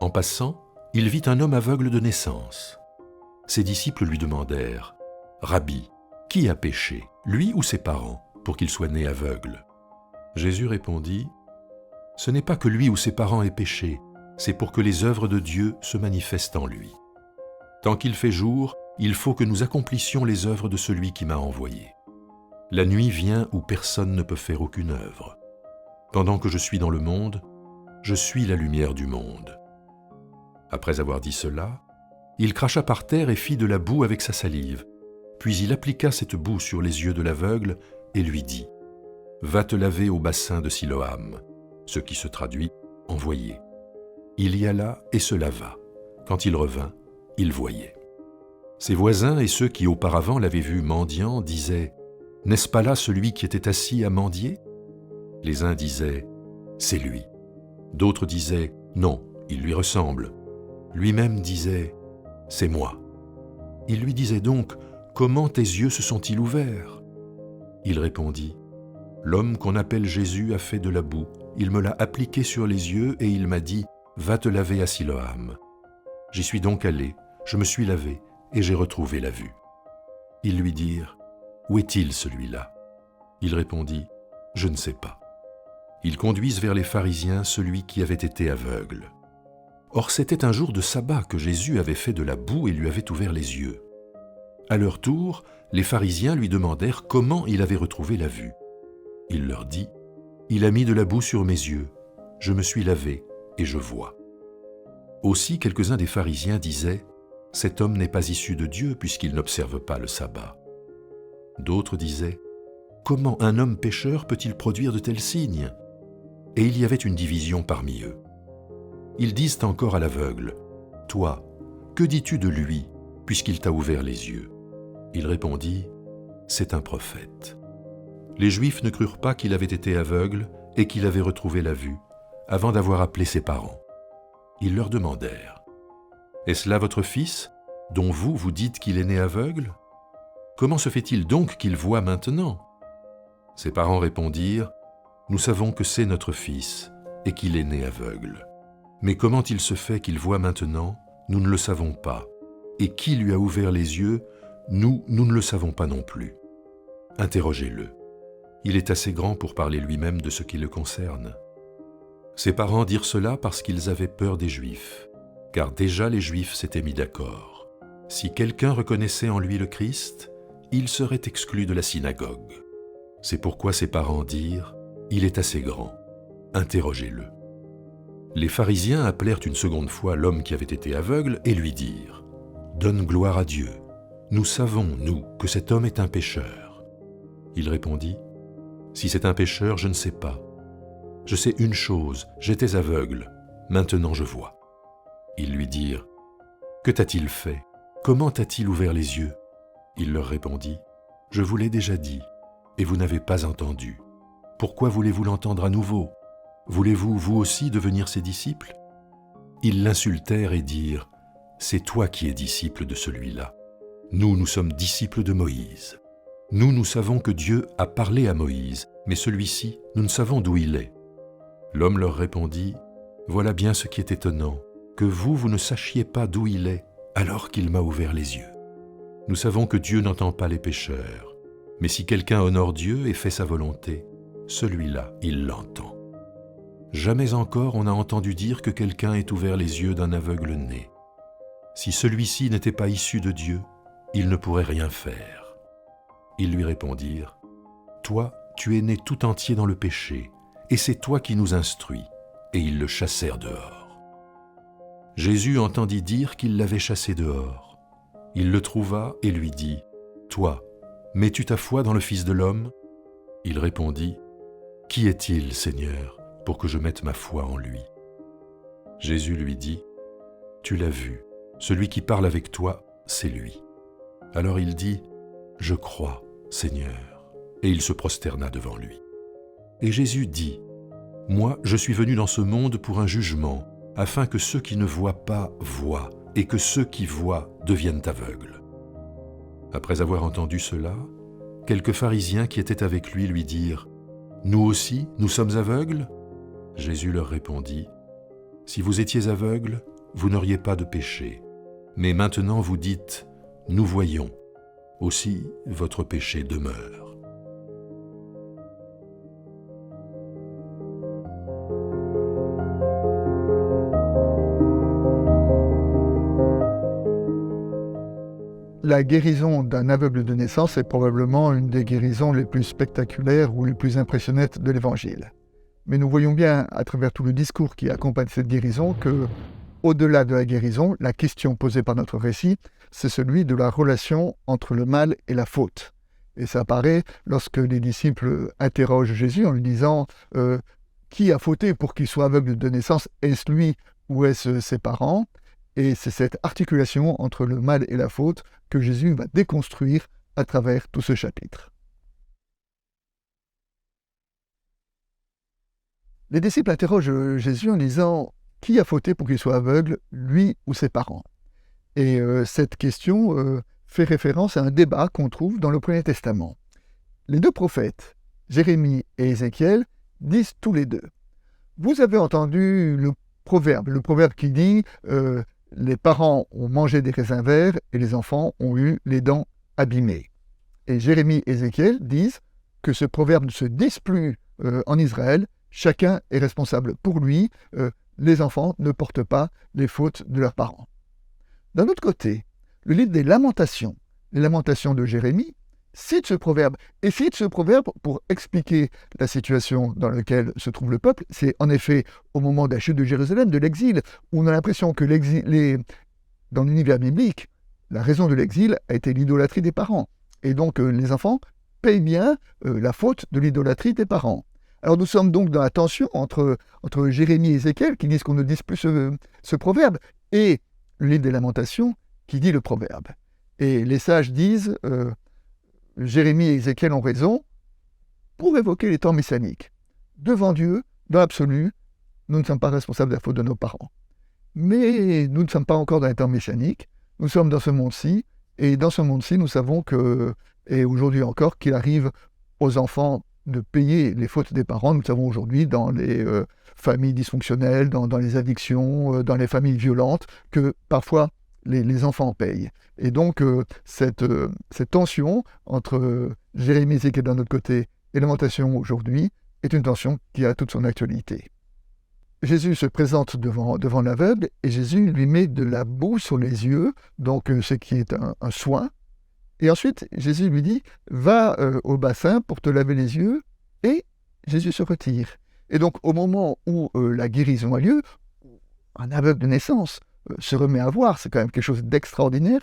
En passant, il vit un homme aveugle de naissance. Ses disciples lui demandèrent « Rabbi, qui a péché, lui ou ses parents, pour qu'il soit né aveugle ?» Jésus répondit « Ce n'est pas que lui ou ses parents aient péché, c'est pour que les œuvres de Dieu se manifestent en lui. Tant qu'il fait jour, il faut que nous accomplissions les œuvres de celui qui m'a envoyé. La nuit vient où personne ne peut faire aucune œuvre. Pendant que je suis dans le monde, je suis la lumière du monde. » Après avoir dit cela, il cracha par terre et fit de la boue avec sa salive. Puis il appliqua cette boue sur les yeux de l'aveugle et lui dit « Va te laver au bassin de Siloam », ce qui se traduit « envoyé ». Il y alla et se lava. Quand il revint, il voyait. Ses voisins et ceux qui auparavant l'avaient vu mendiant disaient « N'est-ce pas là celui qui était assis à mendier ?» Les uns disaient « C'est lui ». D'autres disaient « Non, il lui ressemble ». Lui-même disait « C'est moi ». Il lui disait donc « Comment tes yeux se sont-ils ouverts ?» Il répondit « L'homme qu'on appelle Jésus a fait de la boue. Il me l'a appliqué sur les yeux et il m'a dit « Va te laver à Siloam ». J'y suis donc allé, je me suis lavé et j'ai retrouvé la vue. Ils lui dirent « Où est-il celui-là » Il répondit « Je ne sais pas ». Ils conduisent vers les pharisiens celui qui avait été aveugle. Or c'était un jour de sabbat que Jésus avait fait de la boue et lui avait ouvert les yeux. À leur tour, les pharisiens lui demandèrent comment il avait retrouvé la vue. Il leur dit « Il a mis de la boue sur mes yeux, je me suis lavé et je vois. » Aussi quelques-uns des pharisiens disaient « Cet homme n'est pas issu de Dieu puisqu'il n'observe pas le sabbat. » D'autres disaient « Comment un homme pécheur peut-il produire de tels signes ?» Et il y avait une division parmi eux. Ils disent encore à l'aveugle « Toi, que dis-tu de lui, puisqu'il t'a ouvert les yeux ?» Il répondit « C'est un prophète. » Les Juifs ne crurent pas qu'il avait été aveugle et qu'il avait retrouvé la vue, avant d'avoir appelé ses parents. Ils leur demandèrent « Est-ce là votre fils, dont vous dites qu'il est né aveugle? Comment se fait-il donc qu'il voit maintenant ?» Ses parents répondirent « Nous savons que c'est notre fils et qu'il est né aveugle. Mais comment il se fait qu'il voit maintenant, nous ne le savons pas. Et qui lui a ouvert les yeux, nous ne le savons pas non plus. Interrogez-le. Il est assez grand pour parler lui-même de ce qui le concerne. » Ses parents dirent cela parce qu'ils avaient peur des Juifs, car déjà les Juifs s'étaient mis d'accord. Si quelqu'un reconnaissait en lui le Christ, il serait exclu de la synagogue. C'est pourquoi ses parents dirent « Il est assez grand, interrogez-le. » Les pharisiens appelèrent une seconde fois l'homme qui avait été aveugle et lui dirent « Donne gloire à Dieu. Nous savons, nous, que cet homme est un pécheur. » Il répondit « Si c'est un pécheur, je ne sais pas. Je sais une chose, j'étais aveugle, maintenant je vois. » Ils lui dirent « Que t'a-t-il fait? Comment t'a-t-il ouvert les yeux ?» Il leur répondit « Je vous l'ai déjà dit, et vous n'avez pas entendu. Pourquoi voulez-vous l'entendre à nouveau? Voulez-vous, vous aussi, devenir ses disciples ?» Ils l'insultèrent et dirent « C'est toi qui es disciple de celui-là. Nous sommes disciples de Moïse. Nous savons que Dieu a parlé à Moïse, mais celui-ci, nous ne savons d'où il est. » L'homme leur répondit « Voilà bien ce qui est étonnant, que vous ne sachiez pas d'où il est, alors qu'il m'a ouvert les yeux. Nous savons que Dieu n'entend pas les pécheurs, mais si quelqu'un honore Dieu et fait sa volonté, celui-là, il l'entend. Jamais encore on a entendu dire que quelqu'un ait ouvert les yeux d'un aveugle né. Si celui-ci n'était pas issu de Dieu, il ne pourrait rien faire. » Ils lui répondirent « Toi, tu es né tout entier dans le péché, et c'est toi qui nous instruis. » Et ils le chassèrent dehors. Jésus entendit dire qu'il l'avait chassé dehors. Il le trouva et lui dit « Toi, mets-tu ta foi dans le Fils de l'homme ?» Il répondit « Qui est-il, Seigneur, pour que je mette ma foi en lui ?» Jésus lui dit « Tu l'as vu, celui qui parle avec toi, c'est lui. » Alors il dit « Je crois, Seigneur. » Et il se prosterna devant lui. Et Jésus dit « Moi, je suis venu dans ce monde pour un jugement, afin que ceux qui ne voient pas voient, et que ceux qui voient deviennent aveugles. » Après avoir entendu cela, quelques pharisiens qui étaient avec lui dirent « Nous aussi, nous sommes aveugles ?» Jésus leur répondit « Si vous étiez aveugles, vous n'auriez pas de péché. Mais maintenant vous dites, nous voyons. Aussi votre péché demeure. La guérison d'un aveugle de naissance est probablement une des guérisons les plus spectaculaires ou les plus impressionnantes de l'Évangile. Mais nous voyons bien, à travers tout le discours qui accompagne cette guérison, que, au-delà de la guérison, la question posée par notre récit, c'est celui de la relation entre le mal et la faute. Et ça apparaît lorsque les disciples interrogent Jésus en lui disant qui a fauté pour qu'il soit aveugle de naissance, est-ce lui ou est-ce ses parents ? Et c'est cette articulation entre le mal et la faute que Jésus va déconstruire à travers tout ce chapitre. Les disciples interrogent Jésus en disant « Qui a fauté pour qu'il soit aveugle, lui ou ses parents ?» Et cette question fait référence à un débat qu'on trouve dans le Premier Testament. Les deux prophètes, Jérémie et Ézéchiel, disent tous les deux « Vous avez entendu le proverbe qui dit les parents ont mangé des raisins verts et les enfants ont eu les dents abîmées. » Et Jérémie et Ézéchiel disent que ce proverbe ne se dit plus en Israël, chacun est responsable pour lui, les enfants ne portent pas les fautes de leurs parents. D'un autre côté, le livre des Lamentations, les Lamentations de Jérémie, cite ce proverbe. Et cite ce proverbe pour expliquer la situation dans laquelle se trouve le peuple. C'est en effet au moment de la chute de Jérusalem, de l'exil, où on a l'impression que dans l'univers biblique, la raison de l'exil a été l'idolâtrie des parents. Et donc les enfants payent bien la faute de l'idolâtrie des parents. Alors nous sommes donc dans la tension entre Jérémie et Ézéchiel qui disent qu'on ne dise plus ce proverbe, et le livre des Lamentations qui dit le proverbe. Et les sages disent Jérémie et Ézéchiel ont raison pour évoquer les temps messianiques. Devant Dieu, dans l'absolu, nous ne sommes pas responsables de la faute de nos parents. Mais nous ne sommes pas encore dans les temps messianiques, nous sommes dans ce monde-ci, et dans ce monde-ci, nous savons que, et aujourd'hui encore, qu'il arrive aux enfants de payer les fautes des parents. Nous le savons aujourd'hui dans les familles dysfonctionnelles, dans les addictions, dans les familles violentes, que parfois les enfants payent. Et donc cette tension entre Jérémie et Ézéchiel d'un autre côté et Lamentation aujourd'hui est une tension qui a toute son actualité. Jésus se présente devant l'aveugle et Jésus lui met de la boue sur les yeux, donc ce qui est un soin. Et ensuite, Jésus lui dit « Va au bassin pour te laver les yeux » et Jésus se retire. Et donc, au moment où la guérison a lieu, un aveugle de naissance se remet à voir, c'est quand même quelque chose d'extraordinaire,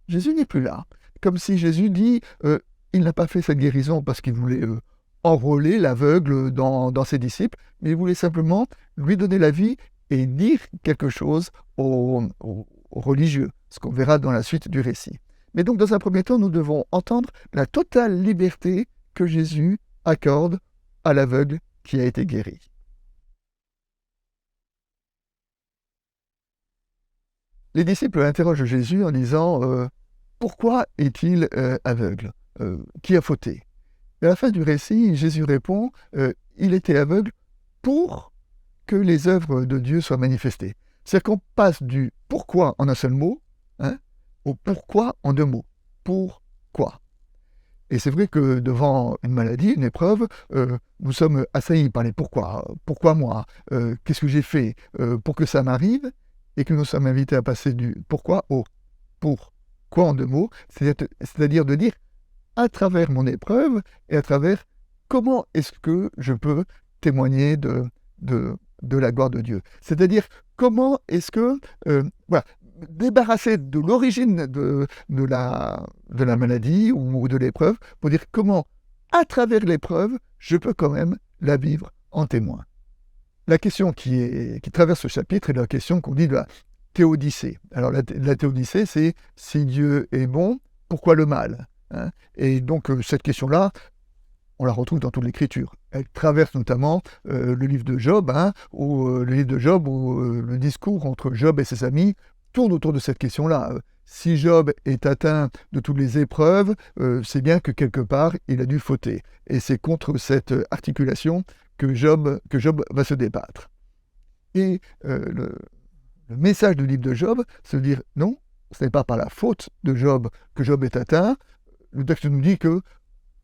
Jésus n'est plus là. Comme si Jésus dit il n'a pas fait cette guérison parce qu'il voulait enrôler l'aveugle dans ses disciples, mais il voulait simplement lui donner la vie et dire quelque chose aux religieux, ce qu'on verra dans la suite du récit. Mais donc, dans un premier temps, nous devons entendre la totale liberté que Jésus accorde à l'aveugle qui a été guéri. Les disciples interrogent Jésus en disant pourquoi est-il aveugle ? Qui a fauté ? Et à la fin du récit, Jésus répond il était aveugle pour que les œuvres de Dieu soient manifestées. C'est-à-dire qu'on passe du pourquoi en un seul mot, au pourquoi en deux mots. Pourquoi ? Et c'est vrai que devant une maladie, une épreuve, nous sommes assaillis par les pourquoi. Pourquoi moi ? Qu'est-ce que j'ai fait pour que ça m'arrive ? Et que nous sommes invités à passer du pourquoi au pourquoi en deux mots, c'est-à-dire de dire à travers mon épreuve et à travers comment est-ce que je peux témoigner de la gloire de Dieu. C'est-à-dire comment est-ce que débarrasser de l'origine de la maladie ou de l'épreuve, pour dire comment, à travers l'épreuve, je peux quand même la vivre en témoin. La question qui traverse ce chapitre est la question qu'on dit de la théodicée. Alors la théodicée, c'est si Dieu est bon, pourquoi le mal ? Et donc cette question-là, on la retrouve dans toute l'Écriture. Elle traverse notamment le livre de Job, où le discours entre Job et ses amis tourne autour de cette question-là. Si Job est atteint de toutes les épreuves, c'est bien que quelque part, il a dû fauter. Et c'est contre cette articulation que Job va se débattre. Et Le message du livre de Job, c'est de dire non, ce n'est pas par la faute de Job que Job est atteint. Le texte nous dit que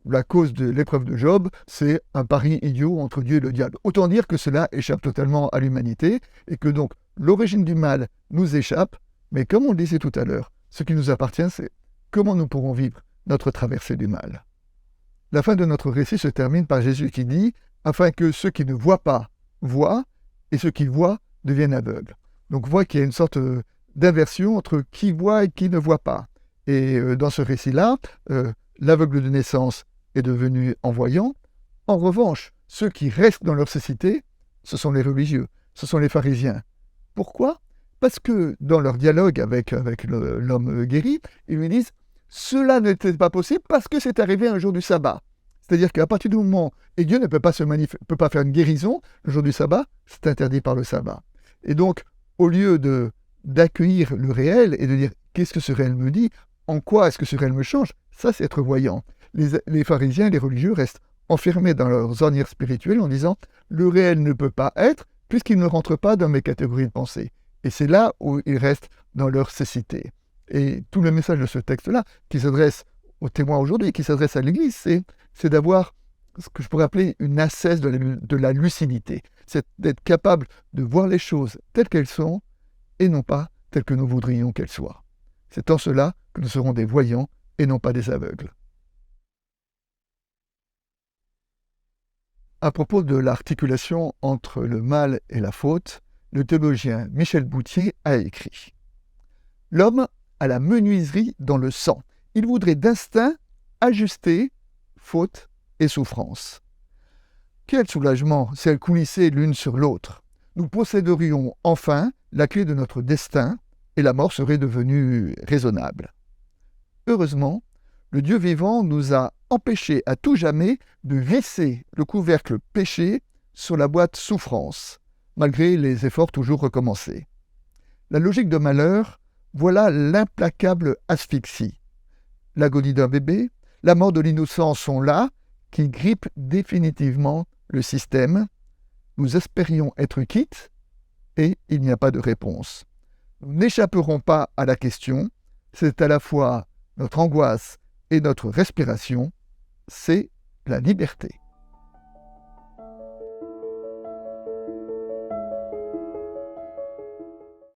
la cause de l'épreuve de Job, c'est un pari idiot entre Dieu et le diable. Autant dire que cela échappe totalement à l'humanité et que donc l'origine du mal nous échappe, mais comme on le disait tout à l'heure, ce qui nous appartient, c'est comment nous pourrons vivre notre traversée du mal. La fin de notre récit se termine par Jésus qui dit « afin que ceux qui ne voient pas voient, et ceux qui voient deviennent aveugles ». Donc on voit qu'il y a une sorte d'inversion entre qui voit et qui ne voit pas. Et dans ce récit-là, l'aveugle de naissance est devenu en voyant. En revanche, ceux qui restent dans leur cécité, ce sont les religieux, ce sont les pharisiens. Pourquoi ? Parce que dans leur dialogue avec l'homme guéri, ils lui disent « cela n'était pas possible parce que c'est arrivé un jour du sabbat ». C'est-à-dire qu'à partir du moment, et Dieu ne peut pas faire une guérison, le jour du sabbat, c'est interdit par le sabbat. Et donc, au lieu d'accueillir le réel et de dire « qu'est-ce que ce réel me dit ? En quoi est-ce que ce réel me change ?» Ça, c'est être voyant. Les pharisiens, les religieux restent enfermés dans leurs ornières spirituelles en disant « le réel ne peut pas être puisqu'il ne rentre pas dans mes catégories de pensée ». Et c'est là où ils restent dans leur cécité. Et tout le message de ce texte-là, qui s'adresse aux témoins aujourd'hui, qui s'adresse à l'Église, c'est d'avoir ce que je pourrais appeler une assesse de la lucidité. C'est d'être capable de voir les choses telles qu'elles sont et non pas telles que nous voudrions qu'elles soient. C'est en cela que nous serons des voyants et non pas des aveugles. À propos de l'articulation entre le mal et la faute, le théologien Michel Boutier a écrit « L'homme a la menuiserie dans le sang. Il voudrait d'instinct ajuster faute et souffrance. Quel soulagement si elles coulissaient l'une sur l'autre. Nous posséderions enfin la clé de notre destin et la mort serait devenue raisonnable. Heureusement, le Dieu vivant nous a empêchés à tout jamais de visser le couvercle péché sur la boîte souffrance, malgré les efforts toujours recommencés. La logique de malheur, voilà l'implacable asphyxie. L'agonie d'un bébé, la mort de l'innocent sont là, qui grippent définitivement le système. Nous espérions être quittes, et il n'y a pas de réponse. Nous n'échapperons pas à la question, c'est à la fois notre angoisse et notre respiration, c'est la liberté.